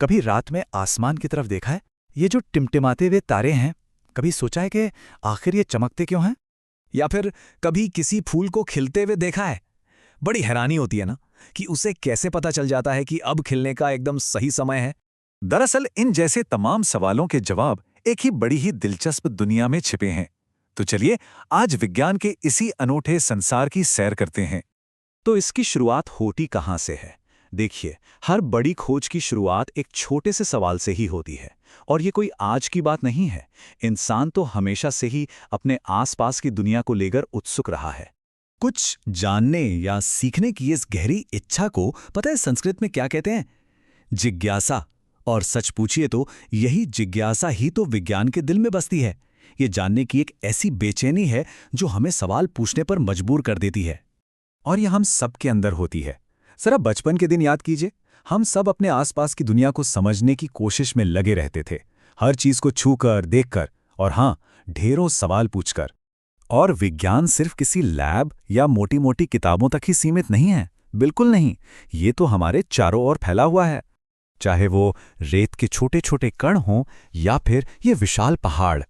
कभी रात में आसमान की तरफ देखा है? ये जो टिमटिमाते हुए तारे हैं, कभी सोचा है कि आखिर ये चमकते क्यों हैं? या फिर कभी किसी फूल को खिलते हुए देखा है? बड़ी हैरानी होती है ना कि उसे कैसे पता चल जाता है कि अब खिलने का एकदम सही समय है। दरअसल इन जैसे तमाम सवालों के जवाब एक ही बड़ी ही दिलचस्प दुनिया में छिपे हैं। तो चलिए आज विज्ञान के इसी अनूठे संसार की सैर करते हैं। तो इसकी शुरुआत होती कहाँ से है? देखिए, हर बड़ी खोज की शुरुआत एक छोटे से सवाल से ही होती है। और ये कोई आज की बात नहीं है। इंसान तो हमेशा से ही अपने आसपास की दुनिया को लेकर उत्सुक रहा है। कुछ जानने या सीखने की इस गहरी इच्छा को पता है संस्कृत में क्या कहते हैं? जिज्ञासा। और सच पूछिए तो यही जिज्ञासा ही तो विज्ञान के दिल में बसती है। ये जानने की एक ऐसी बेचैनी है जो हमें सवाल पूछने पर मजबूर कर देती है। और यह हम सब के अंदर होती है। जरा बचपन के दिन याद कीजिए। हम सब अपने आसपास की दुनिया को समझने की कोशिश में लगे रहते थे, हर चीज को छूकर, देखकर और हाँ, ढेरों सवाल पूछकर। और विज्ञान सिर्फ किसी लैब या मोटी मोटी किताबों तक ही सीमित नहीं है। बिल्कुल नहीं, ये तो हमारे चारों ओर फैला हुआ है। चाहे वो रेत के छोटे छोटे कण हों या फिर ये विशाल पहाड़,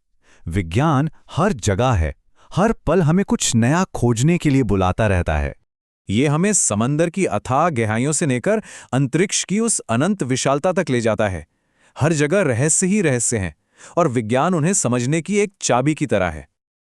विज्ञान हर जगह है। हर पल हमें कुछ नया खोजने के लिए बुलाता रहता है। ये हमें समंदर की अथाह गहराइयों से लेकर अंतरिक्ष की उस अनंत विशालता तक ले जाता है। हर जगह रहस्य ही रहस्य हैं और विज्ञान उन्हें समझने की एक चाबी की तरह है।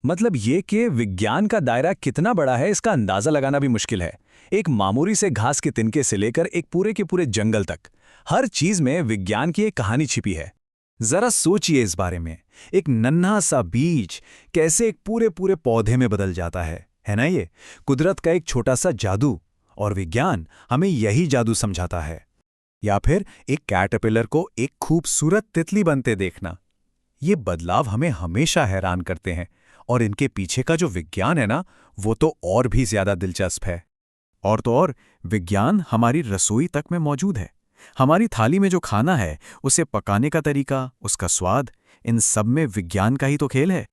मतलब ये कि विज्ञान का दायरा कितना बड़ा है, इसका अंदाजा लगाना भी मुश्किल है। एक मामूली से घास के तिनके से लेकर एक पूरे के पूरे जंगल तक, हर चीज में विज्ञान की एक कहानी छिपी है। जरा सोचिए इस बारे में, एक नन्हा सा बीज कैसे एक पूरे पूरे पौधे में बदल जाता है ना? ये कुदरत का एक छोटा सा जादू, और विज्ञान हमें यही जादू समझाता है। या फिर एक कैटरपिलर को एक खूबसूरत तितली बनते देखना, ये बदलाव हमें हमेशा हैरान करते हैं। और इनके पीछे का जो विज्ञान है ना, वो तो और भी ज्यादा दिलचस्प है। और तो और, विज्ञान हमारी रसोई तक में मौजूद है। हमारी थाली में जो खाना है, उसे पकाने का तरीका, उसका स्वाद, इन सब में विज्ञान का ही तो खेल है।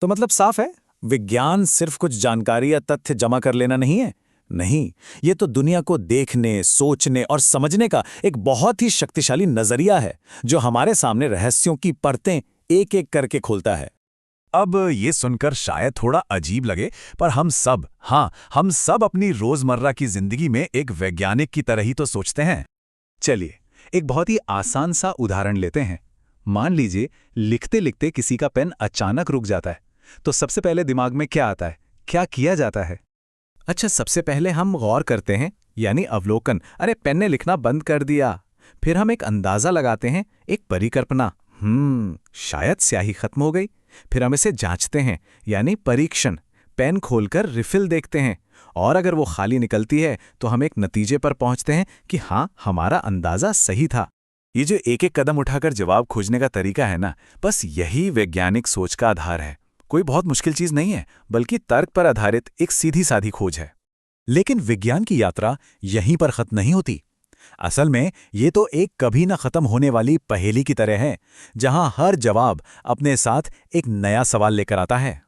तो मतलब साफ है, विज्ञान सिर्फ कुछ जानकारी या तथ्य जमा कर लेना नहीं है। नहीं, ये तो दुनिया को देखने, सोचने और समझने का एक बहुत ही शक्तिशाली नजरिया है, जो हमारे सामने रहस्यों की परतें एक एक करके खोलता है। अब ये सुनकर शायद थोड़ा अजीब लगे, पर हम सब अपनी रोजमर्रा की जिंदगी में एक वैज्ञानिक की तरह ही तो सोचते हैं। चलिए, एक बहुत ही आसान सा उदाहरण लेते हैं। मान लीजिए लिखते लिखते किसी का पेन अचानक रुक जाता है, तो सबसे पहले दिमाग में क्या आता है, क्या किया जाता है? अच्छा, सबसे पहले हम गौर करते हैं, यानी अवलोकन। अरे, पेन ने लिखना बंद कर दिया। फिर हम एक अंदाजा लगाते हैं, एक परिकल्पना, शायद स्याही खत्म हो गई। फिर हम इसे जांचते हैं, यानी परीक्षण। पेन खोलकर रिफिल देखते हैं, और अगर वो खाली निकलती है तो हम एक नतीजे पर पहुंचते हैं कि हाँ, हमारा अंदाजा सही था। ये जो एक एक कदम उठाकर जवाब खोजने का तरीका है ना, बस यही वैज्ञानिक सोच का आधार है। कोई बहुत मुश्किल चीज नहीं है, बल्कि तर्क पर आधारित एक सीधी साधी खोज है। लेकिन विज्ञान की यात्रा यहीं पर खत्म नहीं होती। असल में ये तो एक कभी न खत्म होने वाली पहेली की तरह है, जहां हर जवाब अपने साथ एक नया सवाल लेकर आता है।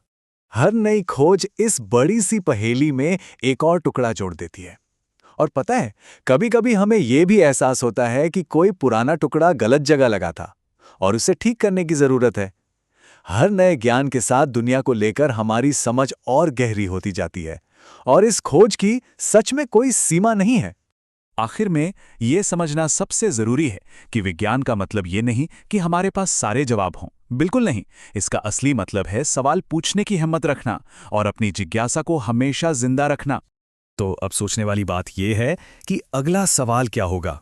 हर नई खोज इस बड़ी सी पहेली में एक और टुकड़ा जोड़ देती है। और पता है, कभी कभी हमें यह भी एहसास होता है कि कोई पुराना टुकड़ा गलत जगह लगा था और उसे ठीक करने की जरूरत है। हर नए ज्ञान के साथ दुनिया को लेकर हमारी समझ और गहरी होती जाती है, और इस खोज की सच में कोई सीमा नहीं है। आखिर में यह समझना सबसे जरूरी है कि विज्ञान का मतलब ये नहीं कि हमारे पास सारे जवाब हों। बिल्कुल नहीं। इसका असली मतलब है सवाल पूछने की हिम्मत रखना और अपनी जिज्ञासा को हमेशा जिंदा रखना। तो अब सोचने वाली बात यह है कि अगला सवाल क्या होगा।